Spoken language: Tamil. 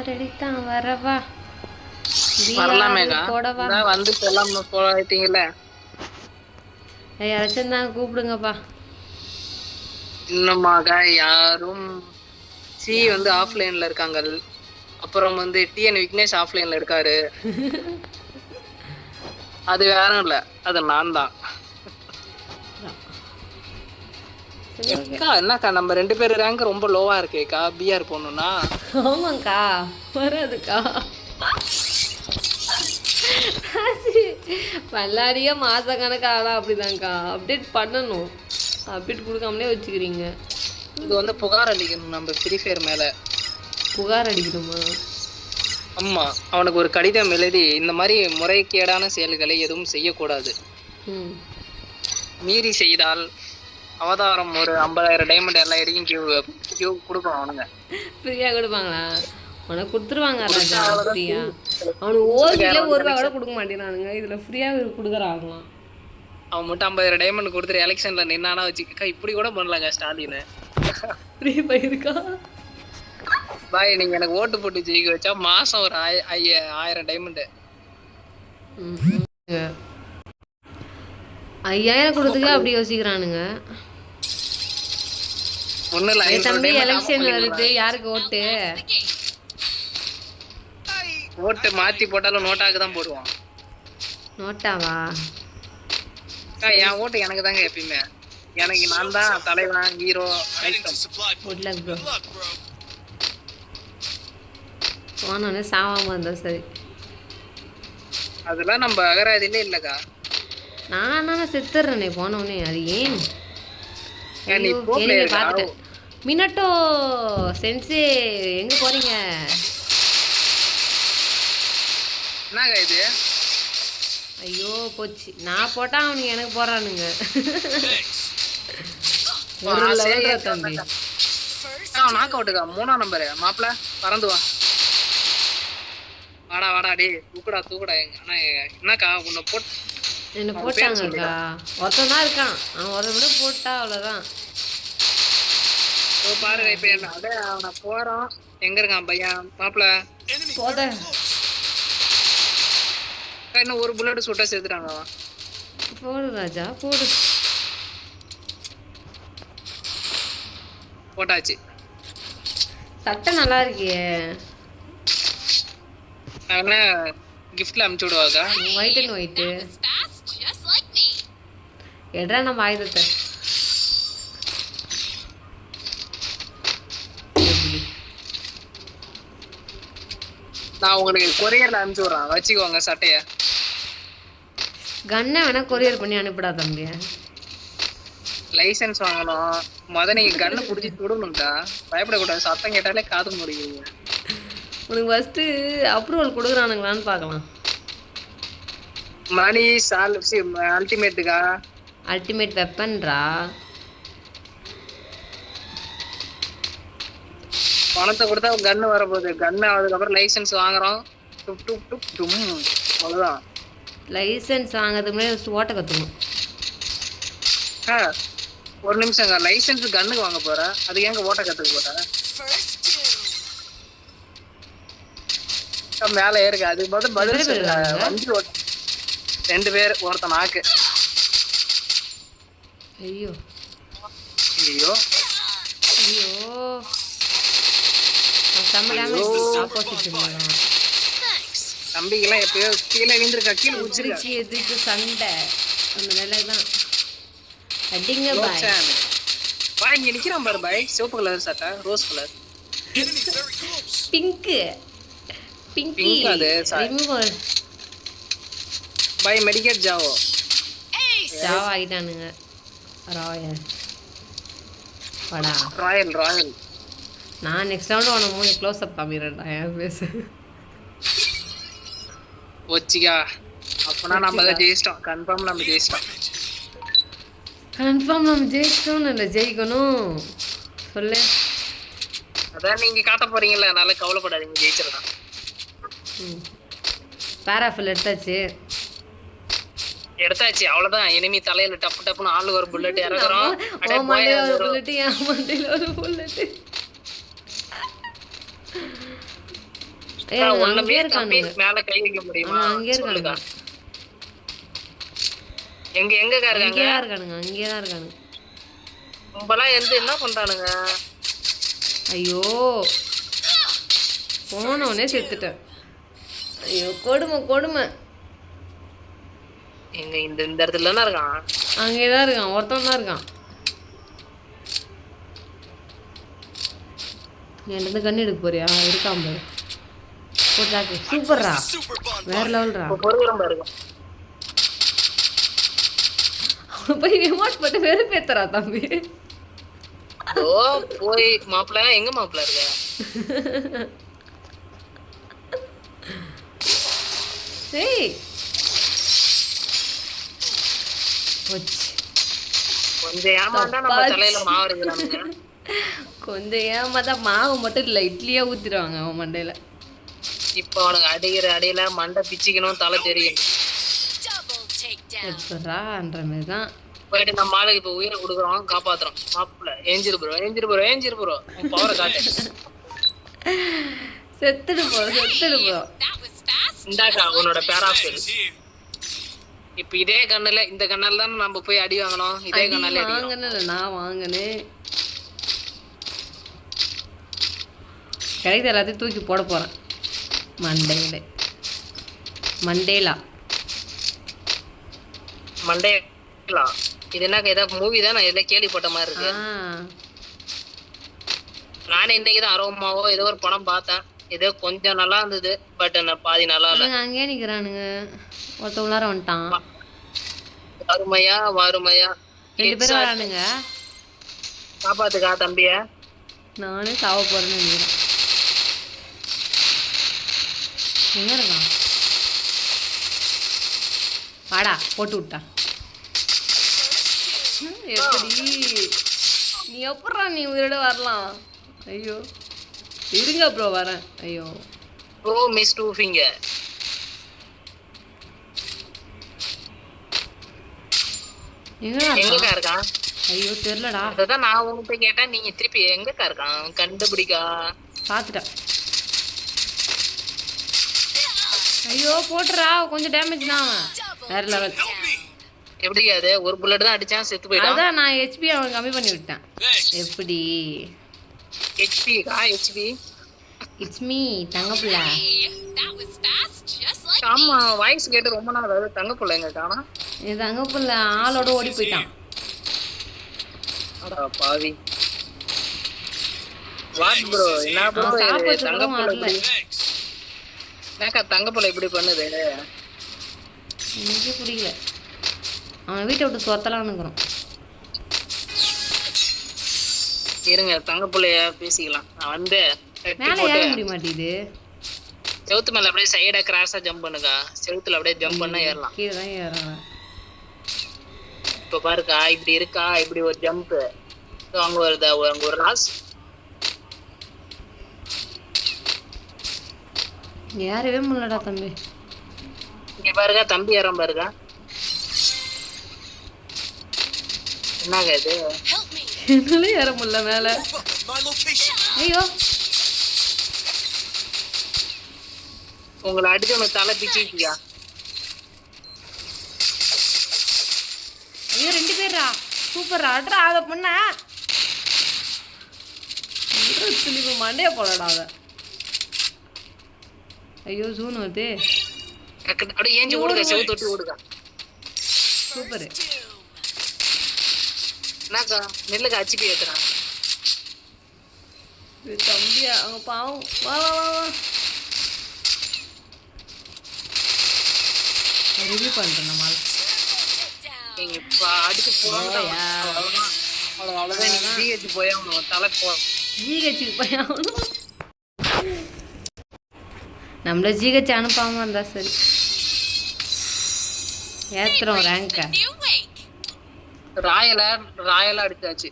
ரெடி தான் வரவா வரலாமேக்கா போடவா வந்து சொல்லாம போயிட்டீங்கல்ல. யாராச்சும் தான் கூப்பிடுங்கப்பா. இன்னுமாக யாரும் சி வந்து ஆஃப்லைன்ல இருக்காங்க. அப்புறம் வந்து டிஎன் விக்னேஷ் ஆஃப்லைன்ல இருக்காரு. அது வேற இல்ல, அது நான் தான். என்னக்கா நம்ம 2 பேர் ரேங்க் ரொம்ப லோவா இருக்கேக்கா. பிஆர் போடணும்னா. ஆமாக்கா வராதுக்கா. பல்லாரியா மாச கணக்காக அப்படிதான்க்கா அப்டேட் பண்ணணும். அப்டேட் கொடுக்காமலே வச்சுக்கிறீங்க. இது வந்து புகார் அளிக்கணும் நம்ம ஃப்ரீ ஃபயர் மேல. புகார் அடிக்கணுமா? ஆமா, அவனுக்கு ஒரு கடிதம் எழுதி இந்த மாதிரி முறைகேடான செயல்களை எதுவும் செய்யக்கூடாது, மீறி செய்தால் அவதாரம் ஒரு 50,000 டைமண்ட் எல்லா இடையும் கியூ கொடுப்பான். அவனுங்க ஃப்ரீயா கொடுப்பாங்களா? உனக்கு கொடுத்துருவாங்க ராஜா ஃப்ரீயா. அவனுக்கு ஓசில ஒரு ரூபா கூட கொடுக்க மாட்டேங்கிறானுங்க, இதுல ஃப்ரீயா கொடுக்குறாங்களாம். அவன் மட்டும் 50,000 டைமண்ட் கொடுத்துட்டு எலெக்ஷன்ல நின்னானா வச்சுக்கா. இப்படி கூட பண்ணலாங்க ஸ்டாலின். ஃப்ரீ போயிருக்கா பாய், நீங்க எனக்கு ஓட்டு போட்டு ஜெயிக்க வச்சா மாசம் ஒரு 1000 டைமண்ட். 5000 கொடுத்துக்க அப்படி யோசிக்கிறானுங்க. தம்பி எலெக்ஷன் வருது, யாருக்கு ஓட்டு? ஓட்டு மாத்தி போட்டாலும் நோட்டாக்கு தான் போடுவான். நோட்டாவா? என் ஓட்டு எனக்கு தாங்க எப்பயுமே. எனக்கு நான் தான் தலைவன், ஹீரோ. போனோடனே சாவாம இருந்தா சரி. அதெல்லாம் நம்ம அகராதிலே இல்லக்கா. நான் செத்துறேனே போனோடனே. அது ஏன் பார்த்துட்டேன். மினட்டோ சென்சே எங்க போறீங்க? என்னங்க இது? ஐயோ போச்சு, நான் போட்டா அவனுக்கு எனக்கு போறானுங்க. தம்பி நாக் அவுட்டுக்கா. 3ஆம் நம்பரு மாப்பிள்ள பறந்து வா. வாடா வாடா டே, தூக்குடா தூக்குடா. அண்ணா என்னக்கா உன்னை போட்டு என்ன போட்டாங்கக்கா? ஒருத்தன் தான் இருக்கான், அவன் ஒரு விட போட்டா அவ்வளோதான். பாருங்க இப்ப என்ன அத அவனை போறான். எங்க இருக்கான் பையன்? மாப்பிள்ள போத இன்னும் ஒரு புல்லட் சுட்டா சேர்த்துட்டாங்க. போடு ராஜா போடு. போட்டாச்சு. சட்டை நல்லா இருக்கே. என்ன கிஃப்ட்ல அனுப்பிச்சு விடுவாங்க. ஒயிட் அண்ட் ஒயிட்டு எட்ரா நம்ம ஆயுதத்தை. நான் உங்களுக்கு கொரியர்ல அனுப்பிச்சு விடுறேன், வச்சுக்கோங்க சட்டைய. கன்னை வேணா கொரியர் பண்ணி அனுப்பிடா தம்பி. லைசன்ஸ் வாங்கணும் நீங்க கண்ணை பிடிச்சி சுடணும்டா. பயப்படக்கூடாது, சத்தம் கேட்டாலே காது முடியுங்க. உனக்கு ஃபர்ஸ்ட் அப்ரூவல் கொடுக்குறானுங்களான்னு பார்க்கலாம். மணி அல்டிமேட்டுக்கா. அல்டிமேட் வெப்பன்ரா. பணத்தை கொடுத்தா கன்னு வரப்போகுது. கன்னு அதுக்கப்புறம் லைசன்ஸ் வாங்குறோம். அவ்வளோதான். லைசன்ஸ் வாங்குறதுக்கு முன்னாடி ஓட்ட கற்றுக்கணும். ஒரு நிமிஷங்க, லைசன்ஸ் கன்னுக்கு வாங்க போற, அது எங்க ஓட்ட கத்துக்க போற? மேல ஏறுங்க. அது பதில் வண்டி ஓட்ட 2 பேர், ஒருத்த நாக்கு. ஐயோ ஐயோ ஐயோ தம்பிக்கெல்லாம் எப்பயோ கீழே விழுந்திருக்கா. கீழே உச்சிருச்சு. எதுக்கு சண்டை? அந்த வேலை தான். அடிங்க பாய். பாய் இங்க நிக்கிறான் பாரு பாய். சிவப்பு கலர் சட்டை, ரோஸ் கலர், பிங்க் பிங்கி. அது பாய் மெடிக்கேட் ஜாவோ. ஜாவா ஆயிட்டானுங்க. ராயல் வாடா. ராயல் நான் நெக்ஸ்ட் ரவுண்ட் உன மூணு க்ளோஸ் அப் காமிறேன்டா என் ஃபேஸ். ஒச்சிகா. அப்பனா நம்ம ஜெயிச்சிட்டோம். கன்ஃபார்ம் நம்ம ஜெயிச்சிட்டோம். கன்ஃபார்ம் நம்ம ஜெயிச்சிட்டோம். இல்ல ஜெயிக்கணும் சொல்லு. அதான் நீங்க காட்ட போறீங்கல்ல, அதனால கவலைப்படாதீங்க, ஜெயிச்சிடலாம். பேராஃபில் எடுத்தாச்சு. அவ்வளவுதான். எனிமி தலையில டப்பு டப்புன்னு ஆளுக்கு ஒரு புல்லட் இறக்குறோம். ஒரு புல்லட், என் மண்டையில ஒரு புல்லட். ஏய் அவங்க ஒண்ணுமே அங்கேயே தம்பி இருக்கானுங்க. மேல கை வைக்க முடியுமா அவங்க அங்கேயே சொல்லுக்கா. இருக்கானுங்க. எங்கக்கா இருக்காங்க? அங்கேயே தான் இருக்கானுங்க. அங்கேயே தான் இருக்கானுங்க. கும்பலா இருந்து என்ன பண்றானுங்க? ஐயோ போனோடனே செத்துட்டேன். ஐயோ கொடுமை கொடுமை. எங்க இந்த இந்த இடத்துல தானே இருக்கான். அங்கே தான் இருக்கான். ஒருத்தன் தான் இருக்கான். என்கிட்ட கண்ணு எடுக்க போறியா? இருக்கான் பாரு. போட்டாக்கு சூப்பர்ரா. வேற லெவல்ரா. இப்ப பொறுக்கிறோம் பாருங்க. அவன் போய் ரிமோட் போட்டு வெறுப்பேத்துறா தம்பி. ஓ போய் மாப்பிள்ள எங்க மாப்பிள்ள இருக்க? ஏய் போச்சு. கொஞ்சம் ஏமாந்தா நம்ம தலையில மாவு இருக்கிறானுங்க. கொஞ்சம் ஏமாதான் மாவு மட்டும் இல்லை இட்லியே ஊற்றிடுவாங்க அவன் மண்டையில். இப்ப அவனுக்கு அடிக்கிற அடியில மண்டை பிச்சுக்கணும் தலை தெரியும். எடுத்துறான்ற மாதிரி தான். போயிட்டு நம்ம ஆளுக்கு இப்ப உயிரை கொடுக்குறோம் காப்பாத்துறோம். மாப்பிள்ள ஏஞ்சிரு ப்ரோ ஏஞ்சிரு ப்ரோ ஏஞ்சிரு ப்ரோ பவரை காட்டு. செத்துடு போ செத்துடு போ. இந்தாக்கா உன்னோட பேராஃபில். இப்ப இதே கண்ணுல இந்த கண்ணால தான் நம்ம போய் அடி வாங்கணும். இதே கண்ணால அடி வாங்கினேன் நான் வாங்கினேன். கிடைக்கிற எல்லாத்தையும் தூக்கி போட போறேன் மண்டையில. Mandela Mandela. இது என்ன ஏதாவது மூவி தான் நான் எல்லாம் கேள்விப்பட்ட மாதிரி இருக்கு. நானே இன்னைக்கு தான் அரோமாவோ ஏதோ ஒரு படம் பார்த்தேன். ஏதோ கொஞ்சம் நல்லா இருந்தது. பட் நான் பாதி நல்லா இல்ல. அங்கேயே நிக்கிறானுங்க. ஒருத்த உள்ளார வந்துட்டான். வறுமையா வறுமையா 2 பேரும் வரானுங்க. காப்பாத்துக்கா தம்பிய. நானே சாவ போறேன்னு நினைக்கிறேன். எங்க இருக்கான்? வாடா போட்டு விட்டா. எப்படி நீ எப்படா நீ உயிரோட வரலாம்? ஐயோ இருங்க ப்ரோ வரேன். ஐயோ ப்ரோ மிஸ் டூ ஃபிங்கர். எங்கக்கா இருக்கான்? ஐயோ தெரியலடா. அதான் நான் உங்ககிட்ட கேட்டேன். நீங்க திருப்பி எங்கக்கா இருக்கான் கண்டுபிடிக்கா? பாத்துட்டேன். ஐயோ போட்டுறா கொஞ்சம் டேமேஜ் தான். வேற லெவல். எப்படி அது ஒரு புல்லட் தான் அடிச்சான் செத்து போயிட்டான். அதான் நான் ஹெச்பி அவன் கம்மி பண்ணி விட்டேன். எப்படி ஹெச்பி கா ஹெச்பி? It's me தங்கப்புள்ள. ஆமா வாய்ஸ் கேட்டு ரொம்ப நாள் ஆகுது. தங்கப்புள்ள எங்க காணா? இது தங்கப்புள்ள ஆளோட ஓடி போயிட்டான். அட பாவி. வாட் ப்ரோ என்ன ப்ரோ தங்கப்புள்ள என்னக்கா தங்கப்புள்ள இப்படி பண்ணுது? எனக்கு புரியல. அவன் வீட்டை விட்டு துரத்தலாம்னுக்குறோம். இருங்க தங்கப்புள்ளைய பேசிக்கலாம். நான் வந்து மேலே ஏற முடிய மாட்டேங்குது. செவுத்து மேல அப்படியே சைடா கிராஸா ஜம்ப் பண்ணுக்கா. செவுத்துல அப்படியே ஜம்ப் பண்ணா ஏறலாம். கீழே தான் ஏறலாம். இப்ப பாருக்கா இப்படி இருக்கா. இப்படி ஒரு ஜம்ப் அங்க வருதா அங்க ஒரு ராஸ். ஏறவே முடியலடா தம்பி. இங்க பாருங்க தம்பி ஏறம் பாருங்க. என்னங்க இது? என்னால ஏற முடியல மேல. ஐயோ உங்களை அடிச்சு உனக்கு தலை பிச்சிக்கியா? ஐயோ 2 பேரா சூப்பரா அட்ரா அத பண்ண. திருப்பி மண்டைய போடடா அத. ஐயோ ஜூன் வருது. அப்படியே ஏஞ்சி ஓடுங்க. செவு தொட்டி ஓடுங்க. சூப்பர். என்னக்கா நெல்லுக்கு அச்சிப்பி ஏத்துறான் தம்பியா அவங்க பாவம். வா வா வா வா ரிவ்யூ பண்றேன் நம்மால. நீங்க இப்ப அடிச்சு போறோம். அவ்வளவுதான். நீங்க ஜிஹெச் போய் அவனுக்கு தலை போ. ஜிஹெச்சுக்கு போய் ஆகணும். நம்மள ஜிஹெச் அனுப்பாம இருந்தா சரி. ஏத்துறோம் ரேங்க. ராயலா அடிச்சாச்சு.